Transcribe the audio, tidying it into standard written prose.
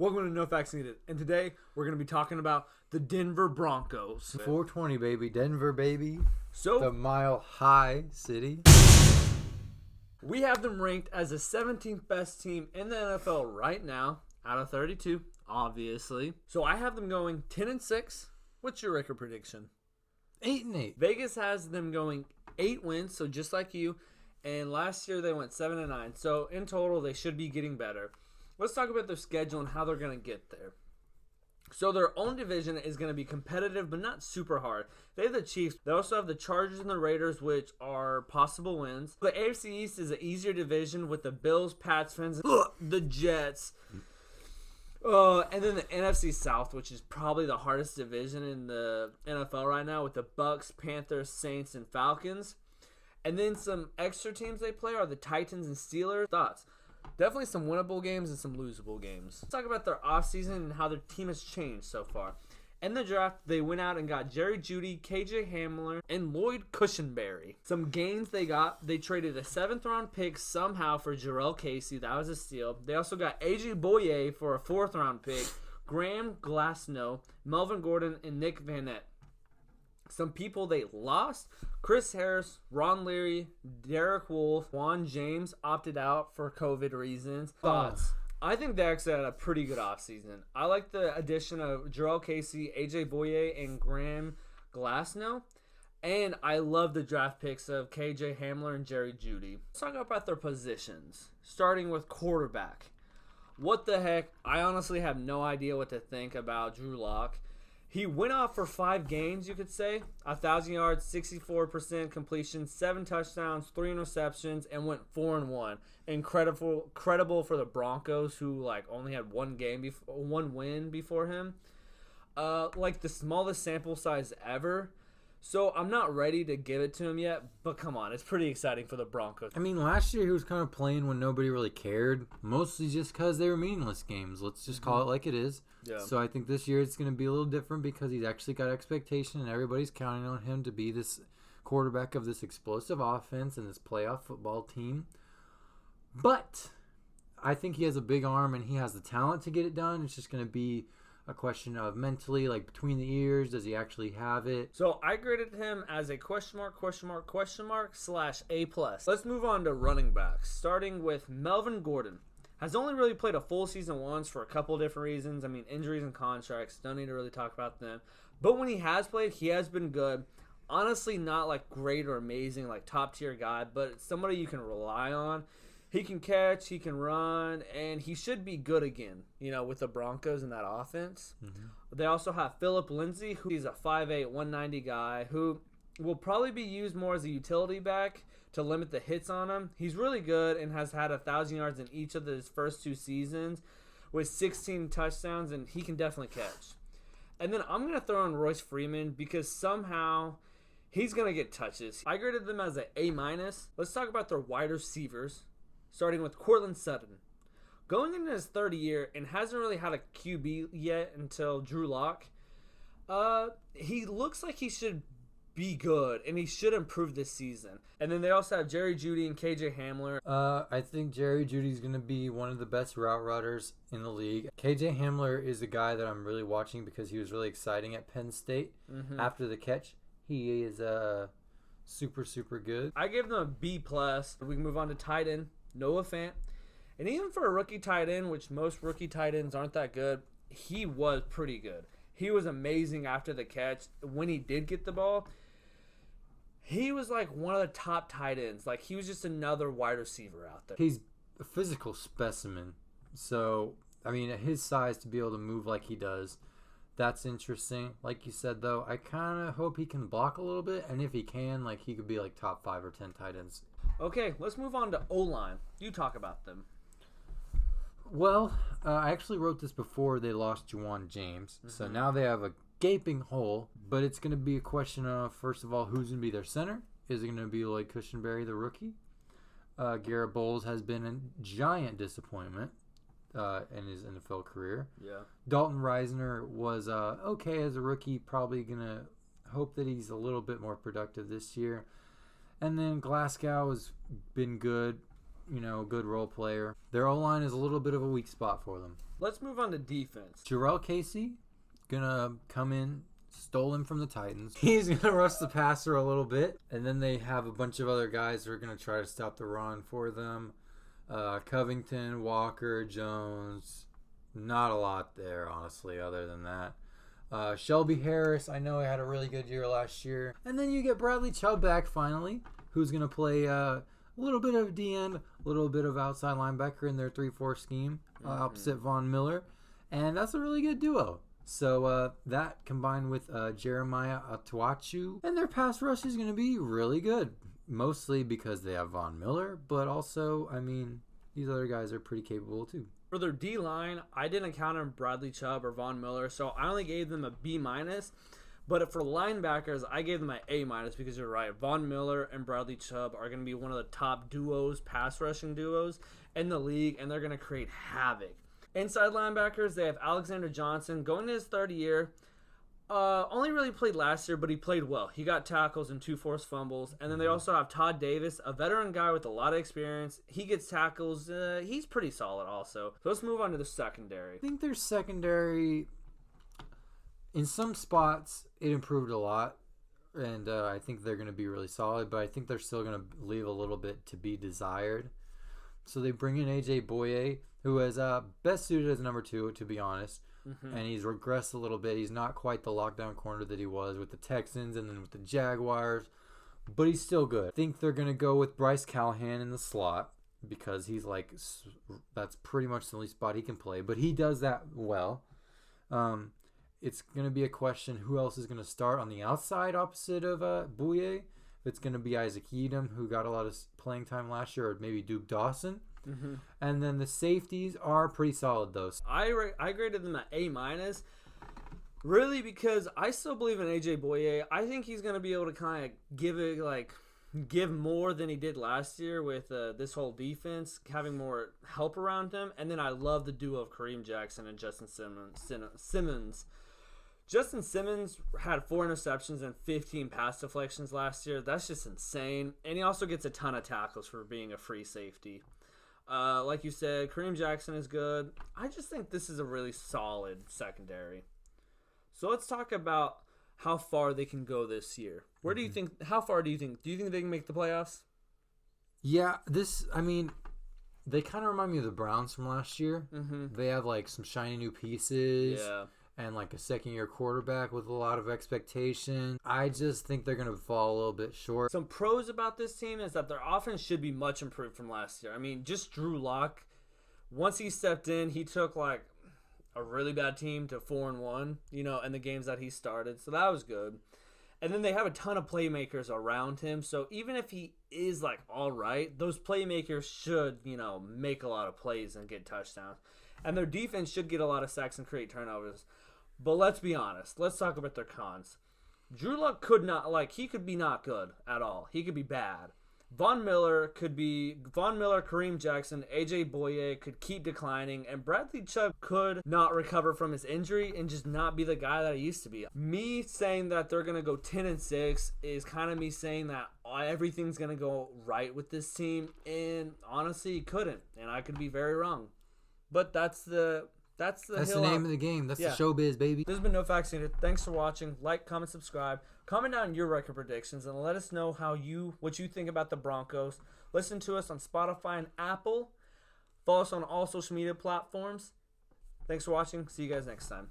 Welcome to No Facts Needed, and today we're going to be talking about the Denver Broncos. 420, baby. Denver, baby. So, The Mile High City. we have them ranked as the 17th best team in the NFL right now, out of 32, obviously. So, I have them going 10-6. What's your record prediction? 8-8. Vegas has them going 8 wins, so just like you. And last year they went 7-9. So, in total, they should be getting better. Let's talk about their schedule and how they're going to get there. So their own division is going to be competitive, but not super hard. They have the Chiefs. They also have the Chargers and the Raiders, which are possible wins. The AFC East is an easier division with the Bills, Pats, fans, the Jets. And then the NFC South, which is probably the hardest division in the NFL right now, with the Bucks, Panthers, Saints, and Falcons. And then some extra teams they play are the Titans and Steelers. Thoughts? Definitely some winnable games and some losable games. Let's talk about their offseason and how their team has changed so far. In the draft, they went out and got Jerry Jeudy, KJ Hamler, and Lloyd Cushenberry. Some gains they got, they traded a 7th-round pick somehow for Jarrell Casey. That was a steal. They also got AJ Boye for a 4th-round pick, Graham Glasnow, Melvin Gordon, and Nick Van Nett. Some people they lost: Chris Harris, Ron Leary, Derek Wolfe, Juan James opted out for COVID reasons. Thoughts? I think they actually had a pretty good offseason. I like the addition of Jarrell Casey, AJ Boye, and Graham Glasnow. And I love the draft picks of KJ Hamler and Jerry Jeudy. Let's talk about their positions, starting with quarterback. What the heck? I honestly have no idea what to think about Drew Lock. He went off for 5 games, you could say. 1,000 yards, 64% completion, 7 touchdowns, 3 interceptions, and went 4-1. Incredible for the Broncos, who only had one win before him. The smallest sample size ever. So I'm not ready to give it to him yet, but come on, it's pretty exciting for the Broncos. I mean, last year he was kind of playing when nobody really cared, mostly just because they were meaningless games. Let's just call it like it is. Yeah. So I think this year it's going to be a little different because he's actually got expectation and everybody's counting on him to be this quarterback of this explosive offense and this playoff football team. But I think he has a big arm and he has the talent to get it done. It's just going to be a question of mentally, between the ears, does he actually have it? So I graded him as a /A+. Let's move on to running backs, starting with Melvin Gordon. Has only really played a full season once for a couple different reasons. I mean, injuries and contracts. Don't need to really talk about them. But when he has played, he has been good. Honestly, not great or amazing, top tier guy, but somebody you can rely on. He can catch, he can run, and he should be good again, with the Broncos and that offense. Mm-hmm. They also have Phillip Lindsay, who's a 5'8", 190 guy who will probably be used more as a utility back to limit the hits on him. He's really good and has had 1,000 yards in each of his first 2 seasons with 16 touchdowns, and he can definitely catch. And then I'm going to throw in Royce Freeman because somehow he's going to get touches. I graded them as an A-. Let's talk about their wide receivers, starting with Courtland Sutton. Going into his 3rd year and hasn't really had a QB yet until Drew Lock. He looks like he should be good, and he should improve this season. And then they also have Jerry Jeudy and KJ Hamler. I think Jerry Jeudy's going to be one of the best route runners in the league. KJ Hamler is a guy that I'm really watching because he was really exciting at Penn State after the catch. He is super, super good. I gave them a B+. We can move on to tight end, Noah Fant. And even for a rookie tight end, which most rookie tight ends aren't that good, he was pretty good. He was amazing after the catch. When he did get the ball, he was one of the top tight ends. He was just another wide receiver out there. He's a physical specimen. So, I mean, at his size to be able to move like he does, that's interesting. Like you said, though, I kind of hope he can block a little bit. And if he can, he could be top 5 or 10 tight ends. Okay, let's move on to O-line. You talk about them. Well, I actually wrote this before they lost Juwan James. So now they have a gaping hole, but it's going to be a question of, first of all, who's going to be their center? Is it going to be Lloyd Cushenberry, the rookie? Garrett Bowles has been a giant disappointment in his NFL career. Yeah. Dalton Reisner was okay as a rookie, probably going to hope that he's a little bit more productive this year. And then Glasgow has been good. good role player. Their O-line is a little bit of a weak spot for them. Let's move on to defense. Jarrell Casey, gonna come in, stole him from the Titans. He's gonna rush the passer a little bit. And then they have a bunch of other guys who are gonna try to stop the run for them. Covington, Walker, Jones. Not a lot there, honestly, other than that. Shelby Harris, I know he had a really good year last year. And then you get Bradley Chubb back finally, who's going to play a little bit of D-end, a little bit of outside linebacker in their 3-4 scheme, opposite Von Miller. And that's a really good duo. So that combined with Jeremiah Atuachu, and their pass rush is going to be really good. Mostly because they have Von Miller, but also, these other guys are pretty capable too. For their D-line, I didn't count on Bradley Chubb or Von Miller, so I only gave them a B-. But for linebackers, I gave them an A- because you're right. Von Miller and Bradley Chubb are going to be one of the top duos, pass rushing duos in the league, and they're going to create havoc. Inside linebackers, they have Alexander Johnson going to his third year. Only really played last year, but he played well. He got tackles and 2 forced fumbles. And then they also have Todd Davis, a veteran guy with a lot of experience. He gets tackles. He's pretty solid also. So let's move on to the secondary. I think their secondary, in some spots, it improved a lot. And I think they're going to be really solid. But I think they're still going to leave a little bit to be desired. So they bring in A.J. Boye, who is best suited as number 2, to be honest. Mm-hmm. And he's regressed a little bit. He's not quite the lockdown corner that he was with the Texans and then with the Jaguars, but he's still good. I think they're going to go with Bryce Callahan in the slot because he's that's pretty much the only spot he can play, but he does that well. It's going to be a question who else is going to start on the outside opposite of Bouye. If it's going to be Isaac Edom, who got a lot of playing time last year, or maybe Duke Dawson. Mm-hmm. And then the safeties are pretty solid, though. I graded them at A-, really, because I still believe in A.J. Boye. I think he's going to be able to kind of give more than he did last year with this whole defense, having more help around him. And then I love the duo of Kareem Jackson and Justin Simmons. Justin Simmons had 4 interceptions and 15 pass deflections last year. That's just insane. And he also gets a ton of tackles for being a free safety. Like you said, Kareem Jackson is good. I just think this is a really solid secondary. So let's talk about how far they can go this year. Where do you think? How far do you think? Do you think they can make the playoffs? Yeah, they kind of remind me of the Browns from last year. Mm-hmm. They have some shiny new pieces. Yeah. And a second-year quarterback with a lot of expectation. I just think they're going to fall a little bit short. Some pros about this team is that their offense should be much improved from last year. Just Drew Lock. Once he stepped in, he took a really bad team to 4-1, in the games that he started. So that was good. And then they have a ton of playmakers around him. So even if he is all right, those playmakers should, make a lot of plays and get touchdowns. And their defense should get a lot of sacks and create turnovers. But let's be honest. Let's talk about their cons. Drew Lock could be not good at all. He could be bad. Von Miller, Kareem Jackson, A.J. Boye could keep declining, and Bradley Chubb could not recover from his injury and just not be the guy that he used to be. Me saying that they're going to go 10-6 is kind of me saying that everything's going to go right with this team, and honestly, it couldn't, and I could be very wrong. But that's the name of the game. That's the showbiz, baby. This has been No Facts Needed. Thanks for watching. Like, comment, subscribe. Comment down your record predictions and let us know what you think about the Broncos. Listen to us on Spotify and Apple. Follow us on all social media platforms. Thanks for watching. See you guys next time.